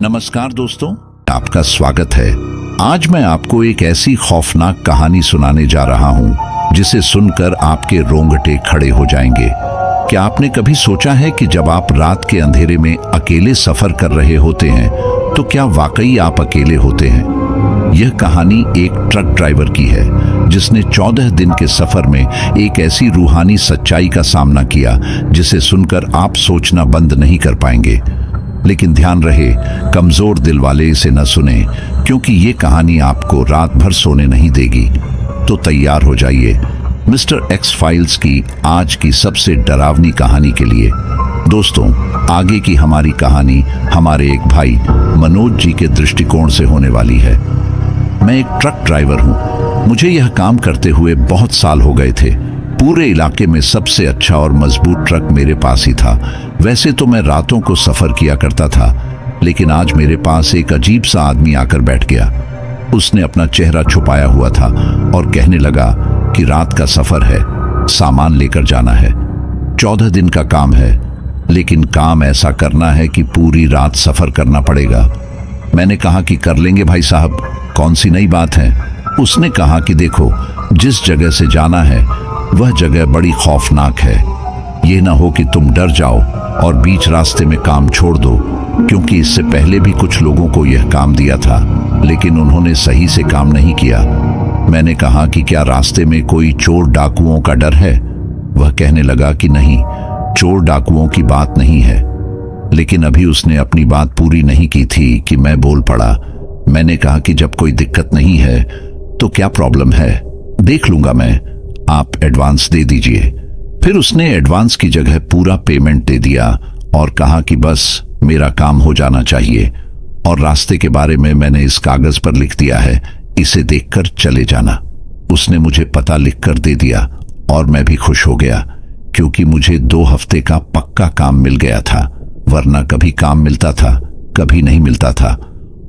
नमस्कार दोस्तों, आपका स्वागत है। आज मैं आपको एक ऐसी खौफनाक कहानी सुनाने जा रहा हूं जिसे सुनकर आपके रोंगटे खड़े हो जाएंगे। क्या आपने कभी सोचा है कि जब आप रात के अंधेरे में अकेले सफर कर रहे होते हैं तो क्या वाकई आप अकेले होते हैं? यह कहानी एक ट्रक ड्राइवर की है जिसने 14 दिन के सफर में एक ऐसी रूहानी सच्चाई का सामना किया जिसे सुनकर आप सोचना बंद नहीं कर पाएंगे। लेकिन ध्यान रहे, कमजोर दिल वाले इसे न सुने, क्योंकि ये कहानी आपको रात भर सोने नहीं देगी। तो तैयार हो जाइए मिस्टर एक्स फाइल्स की आज की सबसे डरावनी कहानी के लिए। दोस्तों, आगे की हमारी कहानी हमारे एक भाई मनोज जी के दृष्टिकोण से होने वाली है। मैं एक ट्रक ड्राइवर हूँ। मुझे यह काम करते हुए बहुत साल हो गए थे। पूरे इलाके में सबसे अच्छा और मजबूत ट्रक मेरे पास ही था। वैसे तो मैं रातों को सफर किया करता था, लेकिन आज मेरे पास एक अजीब सा आदमी आकर बैठ गया। उसने अपना चेहरा छुपाया हुआ था और कहने लगा कि रात का सफर है, सामान लेकर जाना है। 14 दिन का काम है, लेकिन काम ऐसा करना है कि पूरी रात सफर करना पड़ेगा। मैंने कहा कि कर लेंगे भाई साहब, कौन सी नई बात है। उसने कहा कि देखो, जिस जगह से जाना है वह जगह बड़ी खौफनाक है। ये ना हो कि तुम डर जाओ और बीच रास्ते में काम छोड़ दो, क्योंकि इससे पहले भी कुछ लोगों को यह काम दिया था, लेकिन उन्होंने सही से काम नहीं किया। मैंने कहा कि क्या रास्ते में कोई चोर डाकुओं का डर है? वह कहने लगा कि नहीं, चोर डाकुओं की बात नहीं है। लेकिन अभी उसने अपनी बात पूरी नहीं की थी कि मैं बोल पड़ा। मैंने कहा कि जब कोई दिक्कत नहीं है तो क्या प्रॉब्लम है, देख लूंगा मैं, आप एडवांस दे दीजिए। फिर उसने एडवांस की जगह पूरा पेमेंट दे दिया और कहा कि बस मेरा काम हो जाना चाहिए, और रास्ते के बारे में मैंने इस कागज पर लिख दिया है, इसे देखकर चले जाना। उसने मुझे पता लिखकर दे दिया और मैं भी खुश हो गया, क्योंकि मुझे 2 हफ्ते का पक्का काम मिल गया था, वरना कभी काम मिलता था, कभी नहीं मिलता था।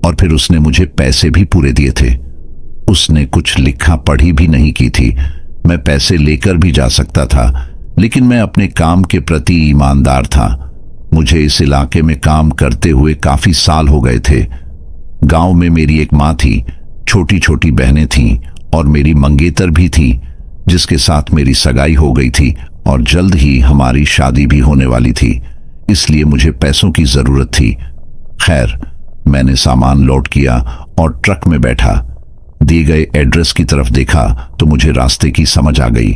और फिर उसने मुझे पैसे भी पूरे दिए थे। उसने कुछ लिखा पढ़ी भी नहीं की थी। मैं पैसे लेकर भी जा सकता था, लेकिन मैं अपने काम के प्रति ईमानदार था। मुझे इस इलाके में काम करते हुए काफी साल हो गए थे। गांव में मेरी एक माँ थी, छोटी छोटी बहनें थीं और मेरी मंगेतर भी थी, जिसके साथ मेरी सगाई हो गई थी और जल्द ही हमारी शादी भी होने वाली थी। इसलिए मुझे पैसों की जरूरत थी। खैर, मैंने सामान लोड किया और ट्रक में बैठा। दिए गए एड्रेस की तरफ देखा तो मुझे रास्ते की समझ आ गई।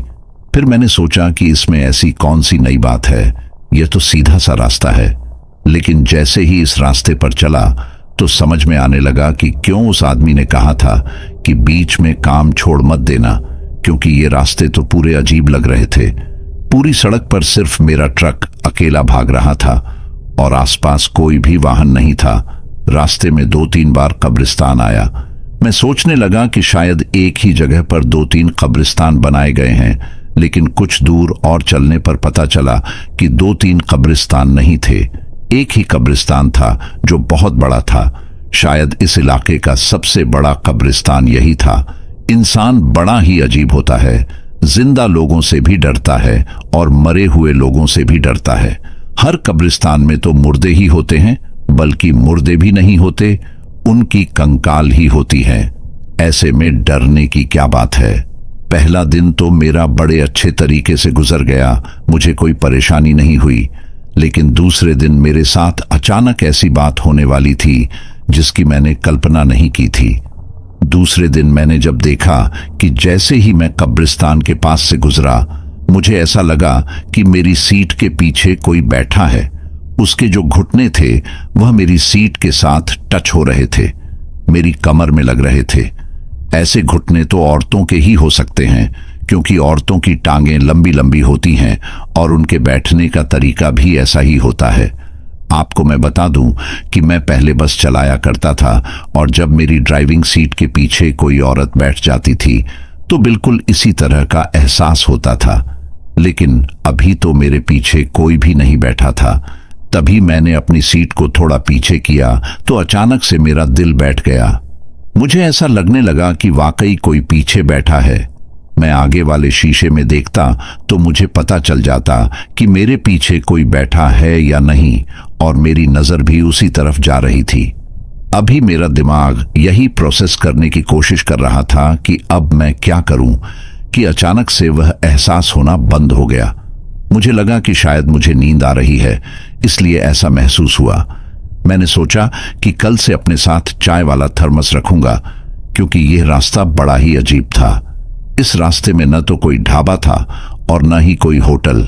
फिर मैंने सोचा कि इसमें ऐसी कौन सी नई बात है, यह तो सीधा सा रास्ता है। लेकिन जैसे ही इस रास्ते पर चला तो समझ में आने लगा कि क्यों उस आदमी ने कहा था कि बीच में काम छोड़ मत देना, क्योंकि ये रास्ते तो पूरे अजीब लग रहे थे। पूरी सड़क पर सिर्फ मेरा ट्रक अकेला भाग रहा था और आसपास कोई भी वाहन नहीं था। रास्ते में 2-3 बार कब्रिस्तान आया। मैं सोचने लगा कि शायद एक ही जगह पर 2-3 कब्रिस्तान बनाए गए हैं, लेकिन कुछ दूर और चलने पर पता चला कि 2-3 कब्रिस्तान नहीं थे। एक ही कब्रिस्तान था जो बहुत बड़ा था। शायद इस इलाके का सबसे बड़ा कब्रिस्तान यही था। इंसान बड़ा ही अजीब होता है, जिंदा लोगों से भी डरता है और मरे हुए लोगों से भी डरता है। हर कब्रिस्तान में तो मुर्दे ही होते हैं, बल्कि मुर्दे भी नहीं होते, उनकी कंकाल ही होती है। ऐसे में डरने की क्या बात है। पहला दिन तो मेरा बड़े अच्छे तरीके से गुजर गया, मुझे कोई परेशानी नहीं हुई। लेकिन दूसरे दिन मेरे साथ अचानक ऐसी बात होने वाली थी जिसकी मैंने कल्पना नहीं की थी। दूसरे दिन मैंने जब देखा कि जैसे ही मैं कब्रिस्तान के पास से गुजरा, मुझे ऐसा लगा कि मेरी सीट के पीछे कोई बैठा है। उसके जो घुटने थे वह मेरी सीट के साथ टच हो रहे थे, मेरी कमर में लग रहे थे। ऐसे घुटने तो औरतों के ही हो सकते हैं, क्योंकि औरतों की टांगें लंबी लंबी होती हैं और उनके बैठने का तरीका भी ऐसा ही होता है। आपको मैं बता दूं कि मैं पहले बस चलाया करता था, और जब मेरी ड्राइविंग सीट के पीछे कोई औरत बैठ जाती थी तो बिल्कुल इसी तरह का एहसास होता था। लेकिन अभी तो मेरे पीछे कोई भी नहीं बैठा था। तभी मैंने अपनी सीट को थोड़ा पीछे किया तो अचानक से मेरा दिल बैठ गया। मुझे ऐसा लगने लगा कि वाकई कोई पीछे बैठा है। मैं आगे वाले शीशे में देखता तो मुझे पता चल जाता कि मेरे पीछे कोई बैठा है या नहीं, और मेरी नजर भी उसी तरफ जा रही थी। अभी मेरा दिमाग यही प्रोसेस करने की कोशिश कर रहा था कि अब मैं क्या करूं कि अचानक से वह एहसास होना बंद हो गया। मुझे लगा कि शायद मुझे नींद आ रही है, इसलिए ऐसा महसूस हुआ। मैंने सोचा कि कल से अपने साथ चाय वाला थर्मस रखूंगा, क्योंकि यह रास्ता बड़ा ही अजीब था। इस रास्ते में न तो कोई ढाबा था और न ही कोई होटल।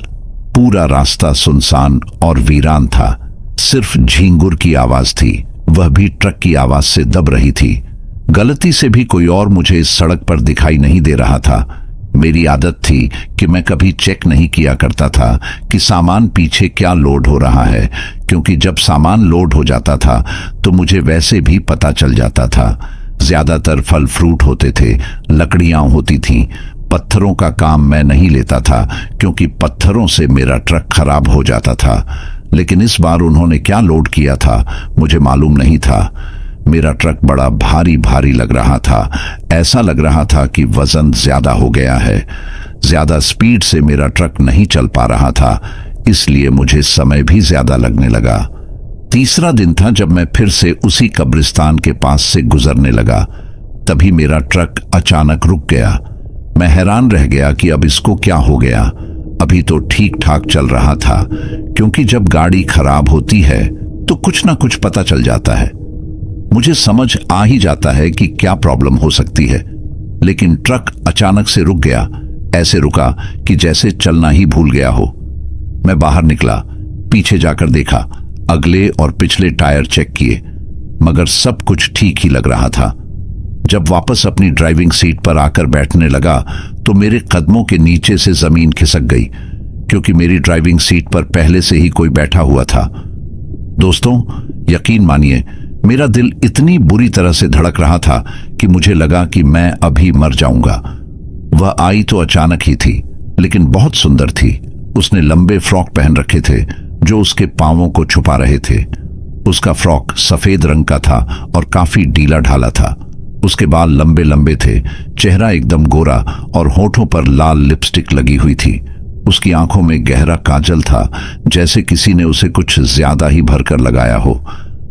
पूरा रास्ता सुनसान और वीरान था। सिर्फ झींगुर की आवाज थी, वह भी ट्रक की आवाज से दब रही थी। गलती से भी कोई और मुझे इस सड़क पर दिखाई नहीं दे रहा था। मेरी आदत थी कि मैं कभी चेक नहीं किया करता था कि सामान पीछे क्या लोड हो रहा है, क्योंकि जब सामान लोड हो जाता था तो मुझे वैसे भी पता चल जाता था। ज्यादातर फल फ्रूट होते थे, लकड़ियां होती थीं। पत्थरों का काम मैं नहीं लेता था, क्योंकि पत्थरों से मेरा ट्रक खराब हो जाता था। लेकिन इस बार उन्होंने क्या लोड किया था मुझे मालूम नहीं था। मेरा ट्रक बड़ा भारी भारी लग रहा था। ऐसा लग रहा था कि वजन ज्यादा हो गया है। ज्यादा स्पीड से मेरा ट्रक नहीं चल पा रहा था, इसलिए मुझे समय भी ज्यादा लगने लगा। तीसरा दिन था जब मैं फिर से उसी कब्रिस्तान के पास से गुजरने लगा। तभी मेरा ट्रक अचानक रुक गया। मैं हैरान रह गया कि अब इसको क्या हो गया। अभी तो ठीक ठाक चल रहा था, क्योंकि जब गाड़ी खराब होती है तो कुछ ना कुछ पता चल जाता है। मुझे समझ आ ही जाता है कि क्या प्रॉब्लम हो सकती है। लेकिन ट्रक अचानक से रुक गया। ऐसे रुका कि जैसे चलना ही भूल गया हो। मैं बाहर निकला, पीछे जाकर देखा, अगले और पिछले टायर चेक किए, मगर सब कुछ ठीक ही लग रहा था। जब वापस अपनी ड्राइविंग सीट पर आकर बैठने लगा तो मेरे कदमों के नीचे से जमीन खिसक गई, क्योंकि मेरी ड्राइविंग सीट पर पहले से ही कोई बैठा हुआ था। दोस्तों, यकीन मानिए, मेरा दिल इतनी बुरी तरह से धड़क रहा था कि मुझे लगा कि मैं अभी मर जाऊंगा। वह आई तो अचानक ही थी, लेकिन बहुत सुंदर थी। उसने लंबे फ्रॉक पहन रखे थे जो उसके पांवों को छुपा रहे थे। उसका फ्रॉक सफेद रंग का था और काफी ढीला ढाला था। उसके बाल लंबे लंबे थे, चेहरा एकदम गोरा और होठों पर लाल लिपस्टिक लगी हुई थी। उसकी आंखों में गहरा काजल था, जैसे किसी ने उसे कुछ ज्यादा ही भरकर लगाया हो।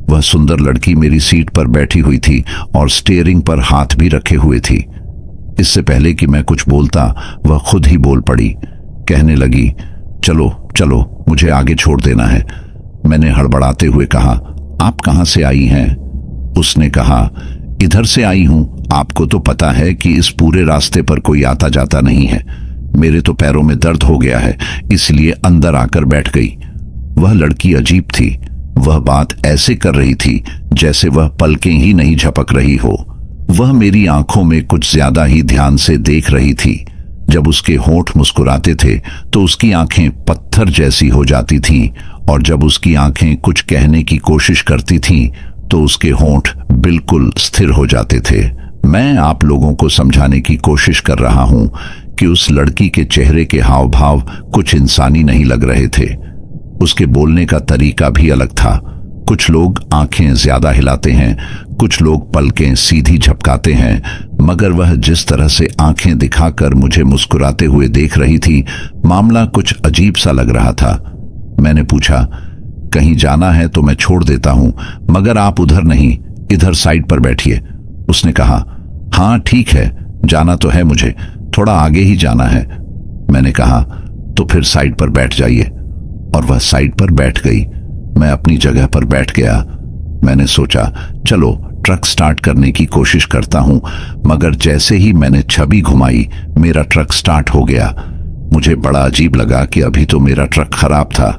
वह सुंदर लड़की मेरी सीट पर बैठी हुई थी और स्टीयरिंग पर हाथ भी रखे हुए थी। इससे पहले कि मैं कुछ बोलता, वह खुद ही बोल पड़ी। कहने लगी, चलो चलो, मुझे आगे छोड़ देना है। मैंने हड़बड़ाते हुए कहा, आप कहां से आई हैं? उसने कहा, इधर से आई हूं। आपको तो पता है कि इस पूरे रास्ते पर कोई आता जाता नहीं है। मेरे तो पैरों में दर्द हो गया है, इसलिए अंदर आकर बैठ गई। वह लड़की अजीब थी। वह बात ऐसे कर रही थी जैसे वह पलकें ही नहीं झपक रही हो। वह मेरी आंखों में कुछ ज्यादा ही ध्यान से देख रही थी। जब उसके होंठ मुस्कुराते थे तो उसकी आंखें पत्थर जैसी हो जाती थीं, और जब उसकी आंखें कुछ कहने की कोशिश करती थीं तो उसके होंठ बिल्कुल स्थिर हो जाते थे। मैं आप लोगों को समझाने की कोशिश कर रहा हूं कि उस लड़की के चेहरे के हाव भाव कुछ इंसानी नहीं लग रहे थे। उसके बोलने का तरीका भी अलग था। कुछ लोग आंखें ज्यादा हिलाते हैं, कुछ लोग पलकें सीधी झपकाते हैं, मगर वह जिस तरह से आंखें दिखाकर मुझे मुस्कुराते हुए देख रही थी, मामला कुछ अजीब सा लग रहा था। मैंने पूछा, कहीं जाना है तो मैं छोड़ देता हूं, मगर आप उधर नहीं, इधर साइड पर बैठिए। उसने कहा, हाँ ठीक है, जाना तो है मुझे, थोड़ा आगे ही जाना है। मैंने कहा, तो फिर साइड पर बैठ जाइए, और वह साइड पर बैठ गई। मैं अपनी जगह पर बैठ गया। मैंने सोचा, चलो ट्रक स्टार्ट करने की कोशिश करता हूं, मगर जैसे ही मैंने छवि घुमाई, मेरा ट्रक स्टार्ट हो गया। मुझे बड़ा अजीब लगा कि अभी तो मेरा ट्रक खराब था।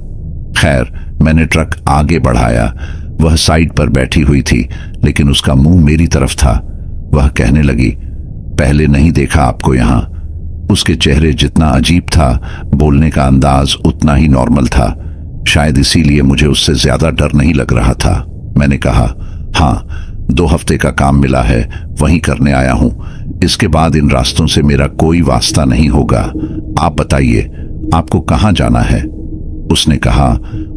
खैर, मैंने ट्रक आगे बढ़ाया। वह साइड पर बैठी हुई थी, लेकिन उसका मुंह मेरी तरफ था। वह कहने लगी, पहले नहीं देखा आपको यहां। उसके चेहरे जितना अजीब था, बोलने का अंदाज उतना ही नॉर्मल था। शायद इसीलिए मुझे उससे ज्यादा डर नहीं लग रहा था। मैंने कहा, हाँ, 2 हफ्ते का काम मिला है, वहीं करने आया हूं। इसके बाद इन रास्तों से मेरा कोई वास्ता नहीं होगा। आप बताइए, आपको कहां जाना है? उसने कहा,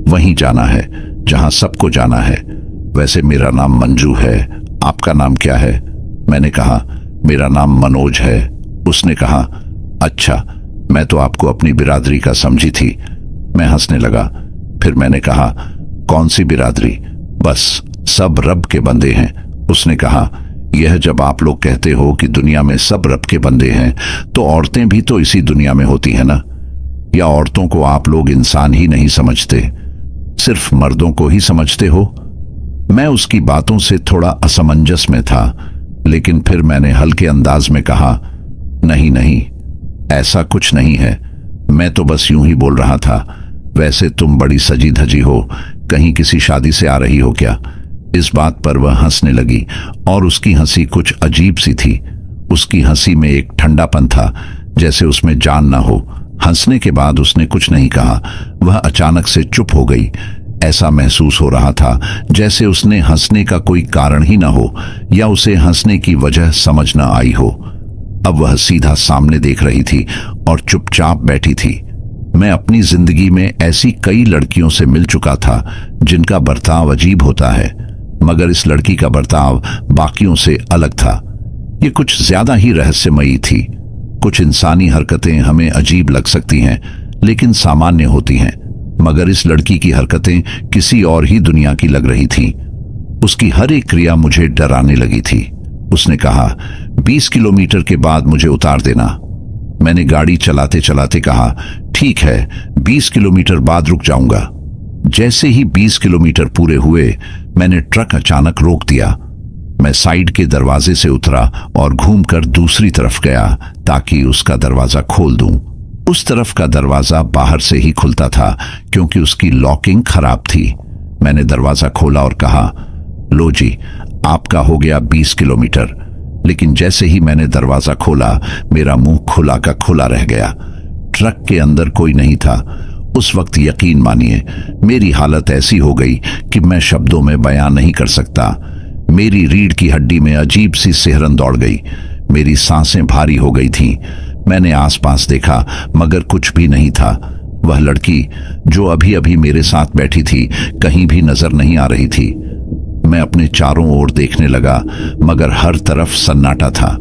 वहीं जाना है जहां सबको जाना है। वैसे मेरा नाम मंजू है, आपका नाम क्या है? मैंने कहा, मेरा नाम मनोज है। उसने कहा, अच्छा, मैं तो आपको अपनी बिरादरी का समझी थी। मैं हंसने लगा। फिर मैंने कहा, कौन सी बिरादरी? बस सब रब के बंदे हैं। उसने कहा, यह जब आप लोग कहते हो कि दुनिया में सब रब के बंदे हैं, तो औरतें भी तो इसी दुनिया में होती हैं ना? या औरतों को आप लोग इंसान ही नहीं समझते, सिर्फ मर्दों को ही समझते हो? मैं उसकी बातों से थोड़ा असमंजस में था, लेकिन फिर मैंने हल्के अंदाज में कहा, नहीं नहीं, ऐसा कुछ नहीं है, मैं तो बस यूं ही बोल रहा था। वैसे तुम बड़ी सजी धजी हो, कहीं किसी शादी से आ रही हो क्या? इस बात पर वह हंसने लगी और उसकी हंसी कुछ अजीब सी थी। उसकी हंसी में एक ठंडापन था, जैसे उसमें जान ना हो। हंसने के बाद उसने कुछ नहीं कहा। वह अचानक से चुप हो गई। ऐसा महसूस हो रहा था जैसे उसने हंसने का कोई कारण ही ना हो, या उसे हंसने की वजह समझ ना आई हो। अब वह सीधा सामने देख रही थी और चुपचाप बैठी थी। मैं अपनी जिंदगी में ऐसी कई लड़कियों से मिल चुका था जिनका बर्ताव अजीब होता है, मगर इस लड़की का बर्ताव बाकियों से अलग था। ये कुछ ज्यादा ही रहस्यमयी थी। कुछ इंसानी हरकतें हमें अजीब लग सकती हैं, लेकिन सामान्य होती हैं, मगर इस लड़की की हरकतें किसी और ही दुनिया की लग रही थी। उसकी हर एक क्रिया मुझे डराने लगी थी। उसने कहा, 20 किलोमीटर के बाद मुझे उतार देना। मैंने गाड़ी चलाते चलाते कहा, ठीक है, 20 किलोमीटर बाद रुक जाऊंगा। जैसे ही 20 किलोमीटर पूरे हुए, मैंने ट्रक अचानक रोक दिया। मैं साइड के दरवाजे से उतरा और घूमकर दूसरी तरफ गया ताकि उसका दरवाजा खोल दूं। उस तरफ का दरवाजा बाहर से ही खुलता था क्योंकि उसकी लॉकिंग खराब थी। मैंने दरवाजा खोला और कहा, लो जी, आपका हो गया 20 किलोमीटर। लेकिन जैसे ही मैंने दरवाजा खोला, मेरा मुंह खुला का खुला रह गया। ट्रक के अंदर कोई नहीं था। उस वक्त यकीन मानिए, मेरी हालत ऐसी हो गई कि मैं शब्दों में बयां नहीं कर सकता। मेरी रीढ़ की हड्डी में अजीब सी सिहरन दौड़ गई। मेरी सांसें भारी हो गई थीं। मैंने आसपास देखा, मगर कुछ भी नहीं था। वह लड़की जो अभी अभी मेरे साथ बैठी थी, कहीं भी नजर नहीं आ रही थी। मैं अपने चारों ओर देखने लगा, मगर हर तरफ सन्नाटा था।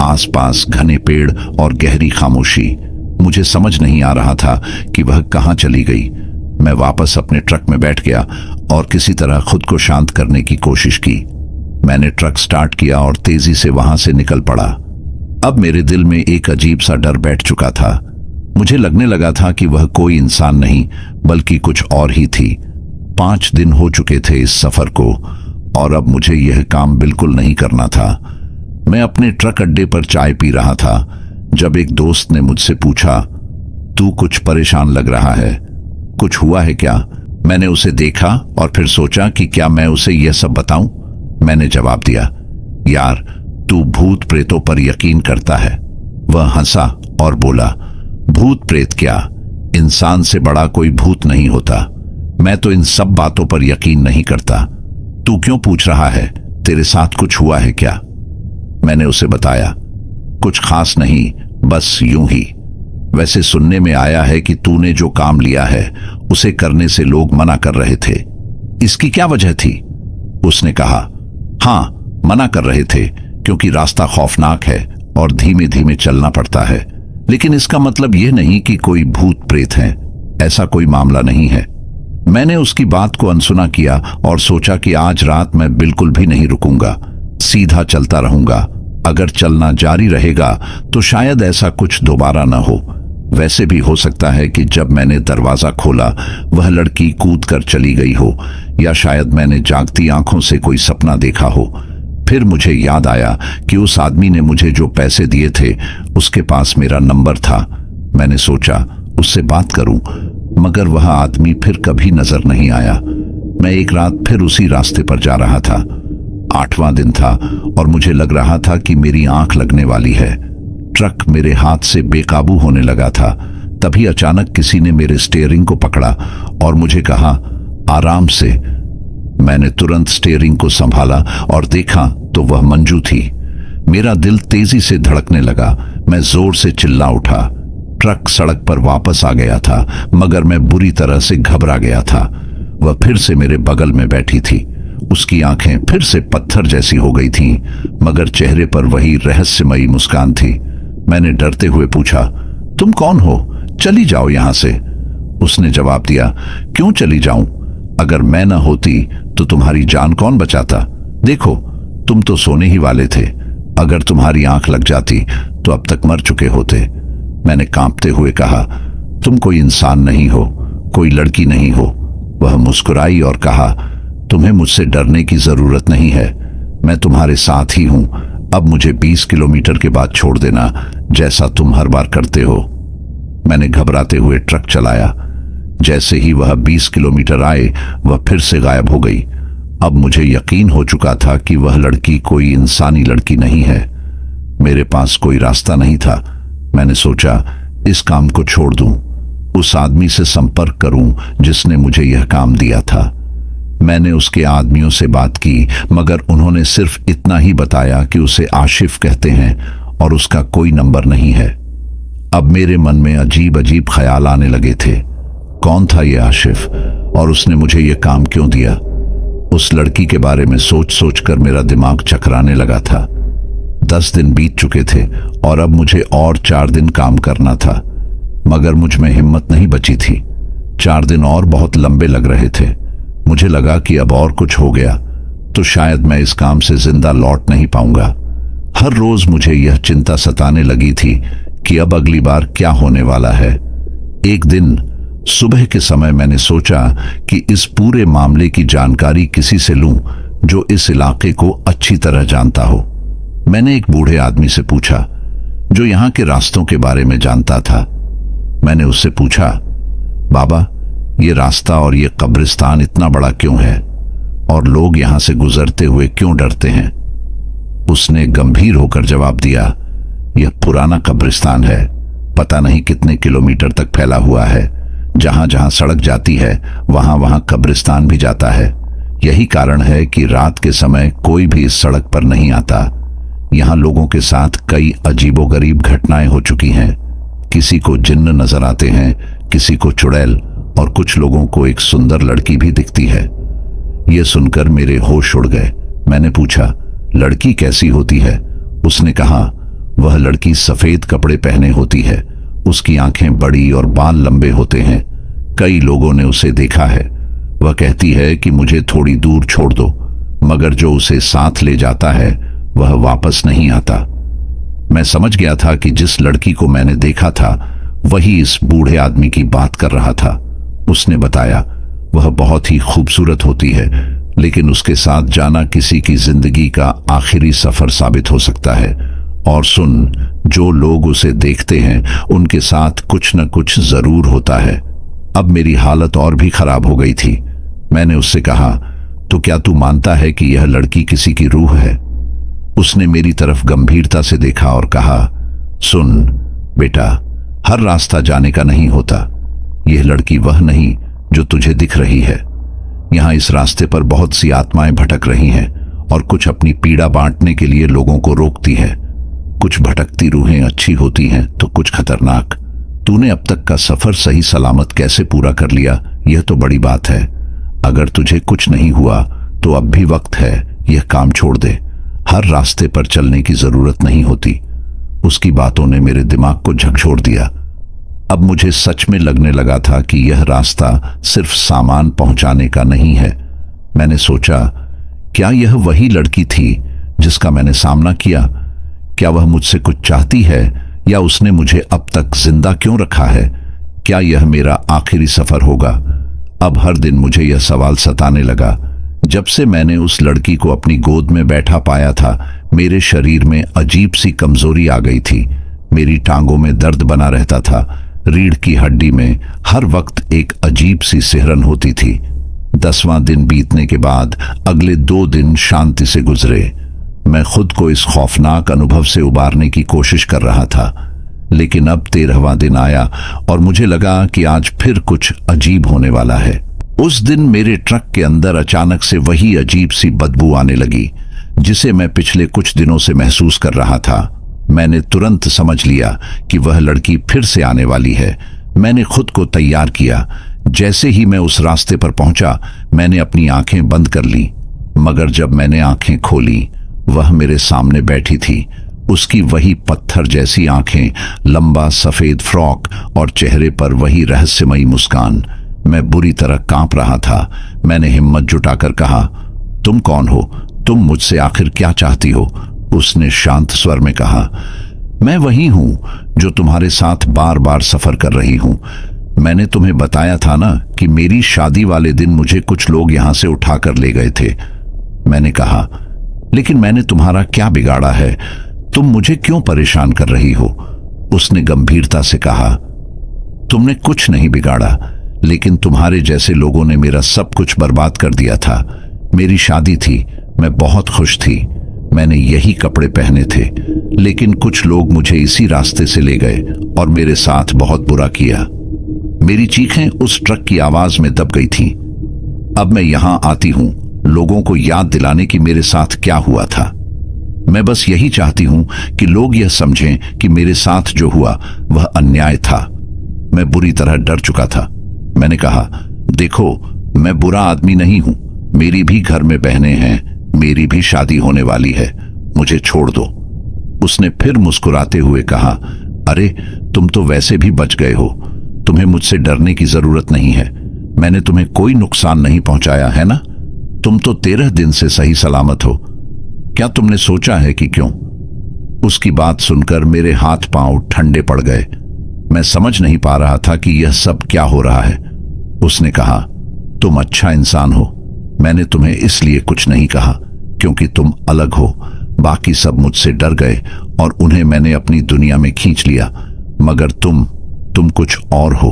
आसपास घने पेड़ और गहरी खामोशी। मुझे समझ नहीं आ रहा था कि वह कहां चली गई। मैं वापस अपने ट्रक में बैठ गया और किसी तरह खुद को शांत करने की कोशिश की। मैंने ट्रक स्टार्ट किया और तेजी से वहां से निकल पड़ा। अब मेरे दिल में एक अजीब सा डर बैठ चुका था। मुझे लगने लगा था कि वह कोई इंसान नहीं, बल्कि कुछ और ही थी। 5 दिन हो चुके थे इस सफर को, और अब मुझे यह काम बिल्कुल नहीं करना था। मैं अपने ट्रक अड्डे पर चाय पी रहा था जब एक दोस्त ने मुझसे पूछा, तू कुछ परेशान लग रहा है, कुछ हुआ है क्या? मैंने उसे देखा और फिर सोचा कि क्या मैं उसे यह सब बताऊं। मैंने जवाब दिया, यार, तू भूत प्रेतों पर यकीन करता है। वह हंसा और बोला, भूत प्रेत क्या, इंसान से बड़ा कोई भूत नहीं होता। मैं तो इन सब बातों पर यकीन नहीं करता। तू क्यों पूछ रहा है, तेरे साथ कुछ हुआ है क्या? मैंने उसे बताया, कुछ खास नहीं, बस यूं ही। वैसे सुनने में आया है कि तूने जो काम लिया है उसे करने से लोग मना कर रहे थे। इसकी क्या वजह थी? उसने कहा, हाँ, मना कर रहे थे क्योंकि रास्ता खौफनाक है और धीमे धीमे चलना पड़ता है। लेकिन इसका मतलब यह नहीं कि कोई भूत प्रेत है। ऐसा कोई मामला नहीं है। मैंने उसकी बात को अनसुना किया और सोचा कि आज रात मैं बिल्कुल भी नहीं रुकूंगा, सीधा चलता रहूंगा। अगर चलना जारी रहेगा तो शायद ऐसा कुछ दोबारा न हो। वैसे भी हो सकता है कि जब मैंने दरवाजा खोला वह लड़की कूद कर चली गई हो, या शायद मैंने जागती आंखों से कोई सपना देखा हो। फिर मुझे याद आया कि उस आदमी ने मुझे जो पैसे दिए थे उसके पास मेरा नंबर था। मैंने सोचा उससे बात करूं, मगर वह आदमी फिर कभी नजर नहीं आया। मैं एक रात फिर उसी रास्ते पर जा रहा था। 8वां दिन था और मुझे लग रहा था कि मेरी आंख लगने वाली है। ट्रक मेरे हाथ से बेकाबू होने लगा था। तभी अचानक किसी ने मेरे स्टीयरिंग को पकड़ा और मुझे कहा, आराम से। मैंने तुरंत स्टीयरिंग को संभाला और देखा तो वह मंजू थी। मेरा दिल तेजी से धड़कने लगा। मैं जोर से चिल्ला उठा। ट्रक सड़क पर वापस आ गया था, मगर मैं बुरी तरह से घबरा गया था। वह फिर से मेरे बगल में बैठी थी। उसकी आंखें फिर से पत्थर जैसी हो गई थीं, मगर चेहरे पर वही रहस्यमयी मुस्कान थी। मैंने डरते हुए पूछा, तुम कौन हो? चली जाओ यहां से। उसने जवाब दिया, क्यों चली जाऊं? अगर मैं न होती तो तुम्हारी जान कौन बचाता? देखो, तुम तो सोने ही वाले थे। अगर तुम्हारी आंख लग जाती तो अब तक मर चुके होते। मैंने कांपते हुए कहा, तुम कोई इंसान नहीं हो, कोई लड़की नहीं हो। वह मुस्कुराई और कहा, तुम्हें मुझसे डरने की जरूरत नहीं है, मैं तुम्हारे साथ ही हूं। अब मुझे 20 किलोमीटर के बाद छोड़ देना, जैसा तुम हर बार करते हो। मैंने घबराते हुए ट्रक चलाया। जैसे ही वह 20 किलोमीटर आए, वह फिर से गायब हो गई। अब मुझे यकीन हो चुका था कि वह लड़की कोई इंसानी लड़की नहीं है। मेरे पास कोई रास्ता नहीं था। मैंने सोचा, इस काम को छोड़ दूं, उस आदमी से संपर्क करूं जिसने मुझे यह काम दिया था। मैंने उसके आदमियों से बात की, मगर उन्होंने सिर्फ इतना ही बताया कि उसे आशिफ कहते हैं और उसका कोई नंबर नहीं है। अब मेरे मन में अजीब अजीब ख्याल आने लगे थे। कौन था ये आशिफ और उसने मुझे ये काम क्यों दिया? उस लड़की के बारे में सोच सोच कर मेरा दिमाग चकराने लगा था। 10 दिन बीत चुके थे और अब मुझे और 4 दिन काम करना था, मगर मुझ में हिम्मत नहीं बची थी। 4 दिन और बहुत लंबे लग रहे थे। मुझे लगा कि अब और कुछ हो गया तो शायद मैं इस काम से जिंदा लौट नहीं पाऊंगा। हर रोज मुझे यह चिंता सताने लगी थी कि अब अगली बार क्या होने वाला है। एक दिन सुबह के समय मैंने सोचा कि इस पूरे मामले की जानकारी किसी से लूं जो इस इलाके को अच्छी तरह जानता हो। मैंने एक बूढ़े आदमी से पूछा जो यहाँ के रास्तों के बारे में जानता था। मैंने उससे पूछा, बाबा, ये रास्ता और ये कब्रिस्तान इतना बड़ा क्यों है और लोग यहां से गुजरते हुए क्यों डरते हैं? उसने गंभीर होकर जवाब दिया, यह पुराना कब्रिस्तान है, पता नहीं कितने किलोमीटर तक फैला हुआ है। जहां जहां सड़क जाती है वहां वहां कब्रिस्तान भी जाता है। यही कारण है कि रात के समय कोई भी इस सड़क पर नहीं आता। यहां लोगों के साथ कई अजीबोगरीब घटनाएं हो चुकी हैं। किसी को जिन्न नजर आते हैं, किसी को चुड़ैल और कुछ लोगों को एक सुंदर लड़की भी दिखती है। यह सुनकर मेरे होश उड़ गए। मैंने पूछा, लड़की कैसी होती है? उसने कहा, वह लड़की सफेद कपड़े पहने होती है, उसकी आंखें बड़ी और बाल लंबे होते हैं। कई लोगों ने उसे देखा है। वह कहती है कि मुझे थोड़ी दूर छोड़ दो, मगर जो उसे साथ ले जाता है वह वापस नहीं आता। मैं समझ गया था कि जिस लड़की को मैंने देखा था वही इस बूढ़े आदमी की बात कर रहा था। उसने बताया, वह बहुत ही खूबसूरत होती है, लेकिन उसके साथ जाना किसी की जिंदगी का आखिरी सफर साबित हो सकता है। और सुन, जो लोग उसे देखते हैं उनके साथ कुछ न कुछ जरूर होता है। अब मेरी हालत और भी खराब हो गई थी। मैंने उससे कहा, तो क्या तू मानता है कि यह लड़की किसी की रूह है? उसने मेरी तरफ गंभीरता से देखा और कहा, सुन बेटा, हर रास्ता जाने का नहीं होता। यह लड़की वह नहीं जो तुझे दिख रही है। यहां इस रास्ते पर बहुत सी आत्माएं भटक रही हैं और कुछ अपनी पीड़ा बांटने के लिए लोगों को रोकती है। कुछ भटकती रूहें अच्छी होती हैं तो कुछ खतरनाक। तूने अब तक का सफर सही सलामत कैसे पूरा कर लिया, यह तो बड़ी बात है। अगर तुझे कुछ नहीं हुआ तो अब भी वक्त है, यह काम छोड़ दे। हर रास्ते पर चलने की जरूरत नहीं होती। उसकी बातों ने मेरे दिमाग को झकझोर दिया। अब मुझे सच में लगने लगा था कि यह रास्ता सिर्फ सामान पहुंचाने का नहीं है। मैंने सोचा, क्या यह वही लड़की थी जिसका मैंने सामना किया? क्या वह मुझसे कुछ चाहती है या उसने मुझे अब तक जिंदा क्यों रखा है? क्या यह मेरा आखिरी सफर होगा? अब हर दिन मुझे यह सवाल सताने लगा। जब से मैंने उस लड़की को अपनी गोद में बैठा पाया था, मेरे शरीर में अजीब सी कमजोरी आ गई थी। मेरी टांगों में दर्द बना रहता था। रीढ़ की हड्डी में हर वक्त एक अजीब सी सिहरन होती थी। 10वां दिन बीतने के बाद अगले 2 दिन शांति से गुजरे। मैं खुद को इस खौफनाक अनुभव से उबारने की कोशिश कर रहा था, लेकिन अब 13वां दिन आया और मुझे लगा कि आज फिर कुछ अजीब होने वाला है। उस दिन मेरे ट्रक के अंदर अचानक से वही अजीब सी बदबू आने लगी जिसे मैं पिछले कुछ दिनों से महसूस कर रहा था। मैंने तुरंत समझ लिया कि वह लड़की फिर से आने वाली है। मैंने खुद को तैयार किया। जैसे ही मैं उस रास्ते पर पहुंचा, मैंने अपनी आंखें बंद कर ली, मगर जब मैंने आंखें खोली, वह मेरे सामने बैठी थी। उसकी वही पत्थर जैसी आंखें, लंबा सफेद फ्रॉक और चेहरे पर वही रहस्यमयी मुस्कान। मैं बुरी तरह कांप रहा था। मैंने हिम्मत जुटाकर कहा, तुम कौन हो? तुम मुझसे आखिर क्या चाहती हो? उसने शांत स्वर में कहा, मैं वही हूं जो तुम्हारे साथ बार बार सफर कर रही हूं। मैंने तुम्हें बताया था ना कि मेरी शादी वाले दिन मुझे कुछ लोग यहां से उठाकर ले गए थे। मैंने कहा, लेकिन मैंने तुम्हारा क्या बिगाड़ा है? तुम मुझे क्यों परेशान कर रही हो? उसने गंभीरता से कहा, तुमने कुछ नहीं बिगाड़ा, लेकिन तुम्हारे जैसे लोगों ने मेरा सब कुछ बर्बाद कर दिया था। मेरी शादी थी, मैं बहुत खुश थी, मैंने यही कपड़े पहने थे, लेकिन कुछ लोग मुझे इसी रास्ते से ले गए और मेरे साथ बहुत बुरा किया। मेरी चीखें उस ट्रक की आवाज में दब गई थीं। अब मैं यहां आती हूं लोगों को याद दिलाने की मेरे साथ क्या हुआ था। मैं बस यही चाहती हूं कि लोग यह समझें कि मेरे साथ जो हुआ वह अन्याय था। मैं बुरी तरह डर चुका था। मैंने कहा, देखो, मैं बुरा आदमी नहीं हूं, मेरी भी घर में बहनें हैं, मेरी भी शादी होने वाली है, मुझे छोड़ दो। उसने फिर मुस्कुराते हुए कहा, अरे तुम तो वैसे भी बच गए हो, तुम्हें मुझसे डरने की जरूरत नहीं है। मैंने तुम्हें कोई नुकसान नहीं पहुंचाया है ना? तुम तो 13 दिन से सही सलामत हो। क्या तुमने सोचा है कि क्यों? उसकी बात सुनकर मेरे हाथ पांव ठंडे पड़ गए। मैं समझ नहीं पा रहा था कि यह सब क्या हो रहा है। उसने कहा, तुम अच्छा इंसान हो। मैंने तुम्हें इसलिए कुछ नहीं कहा क्योंकि तुम अलग हो। बाकी सब मुझसे डर गए और उन्हें मैंने अपनी दुनिया में खींच लिया, मगर तुम कुछ और हो।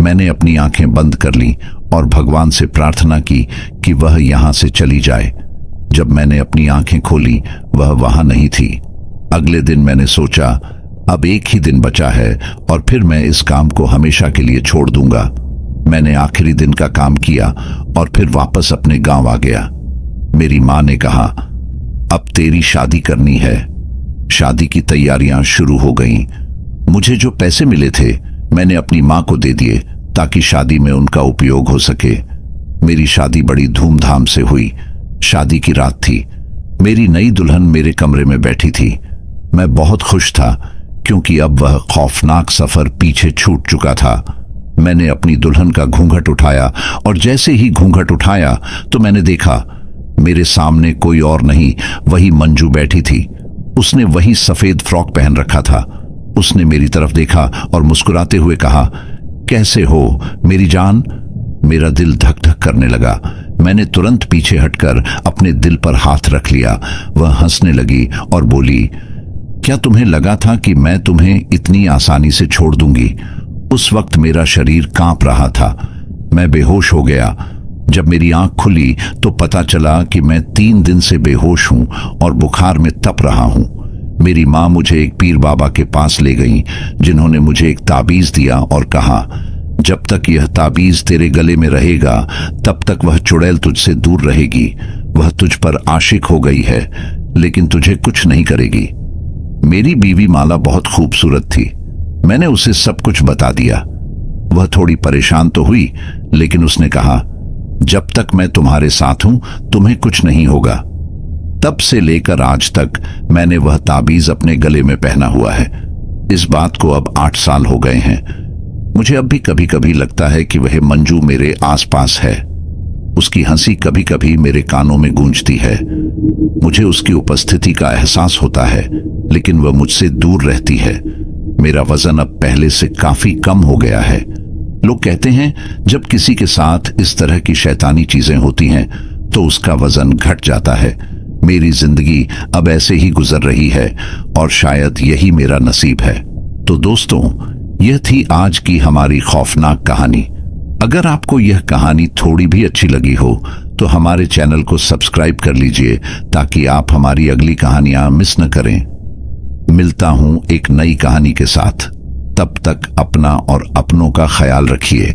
मैंने अपनी आंखें बंद कर ली और भगवान से प्रार्थना की कि वह यहां से चली जाए। जब मैंने अपनी आंखें खोली, वह वहां नहीं थी। अगले दिन मैंने सोचा, अब एक ही दिन बचा है और फिर मैं इस काम को हमेशा के लिए छोड़ दूंगा। मैंने आखिरी दिन का काम किया और फिर वापस अपने गांव आ गया। मेरी मां ने कहा, अब तेरी शादी करनी है। शादी की तैयारियां शुरू हो गईं। मुझे जो पैसे मिले थे मैंने अपनी मां को दे दिए ताकि शादी में उनका उपयोग हो सके। मेरी शादी बड़ी धूमधाम से हुई। शादी की रात थी। मेरी नई दुल्हन मेरे कमरे में बैठी थी। मैं बहुत खुश था क्योंकि अब वह खौफनाक सफर पीछे छूट चुका था। मैंने अपनी दुल्हन का घूंघट उठाया और जैसे ही घूंघट उठाया तो मैंने देखा मेरे सामने कोई और नहीं, वही मंजू बैठी थी। उसने वही सफेद फ्रॉक पहन रखा था। उसने मेरी तरफ देखा और मुस्कुराते हुए कहा, कैसे हो मेरी जान? मेरा दिल धक धक करने लगा। मैंने तुरंत पीछे हटकर अपने दिल पर हाथ रख लिया। वह हंसने लगी और बोली, क्या तुम्हें लगा था कि मैं तुम्हें इतनी आसानी से छोड़ दूंगी? उस वक्त मेरा शरीर कांप रहा था। मैं बेहोश हो गया। जब मेरी आंख खुली तो पता चला कि मैं 3 दिन से बेहोश हूं और बुखार में तप रहा हूं। मेरी मां मुझे एक पीर बाबा के पास ले गई, जिन्होंने मुझे एक ताबीज दिया और कहा, जब तक यह ताबीज तेरे गले में रहेगा तब तक वह चुड़ैल तुझसे दूर रहेगी। वह तुझ पर आशिक हो गई है, लेकिन तुझे कुछ नहीं करेगी। मेरी बीवी माला बहुत खूबसूरत थी। मैंने उसे सब कुछ बता दिया। वह थोड़ी परेशान तो हुई, लेकिन उसने कहा, जब तक मैं तुम्हारे साथ हूं तुम्हें कुछ नहीं होगा। तब से लेकर आज तक मैंने वह ताबीज अपने गले में पहना हुआ है। इस बात को अब 8 साल हो गए हैं। मुझे अब भी कभी कभी लगता है कि वह मंजू मेरे आसपास है। उसकी हंसी कभी कभी मेरे कानों में गूंजती है। मुझे उसकी उपस्थिति का एहसास होता है, लेकिन वह मुझसे दूर रहती है। मेरा वजन अब पहले से काफी कम हो गया है। लोग कहते हैं जब किसी के साथ इस तरह की शैतानी चीजें होती हैं तो उसका वजन घट जाता है। मेरी जिंदगी अब ऐसे ही गुजर रही है और शायद यही मेरा नसीब है। तो दोस्तों, यह थी आज की हमारी खौफनाक कहानी। अगर आपको यह कहानी थोड़ी भी अच्छी लगी हो तो हमारे चैनल को सब्सक्राइब कर लीजिए ताकि आप हमारी अगली कहानियां मिस न करें। मिलता हूं एक नई कहानी के साथ। तब तक अपना और अपनों का ख्याल रखिए।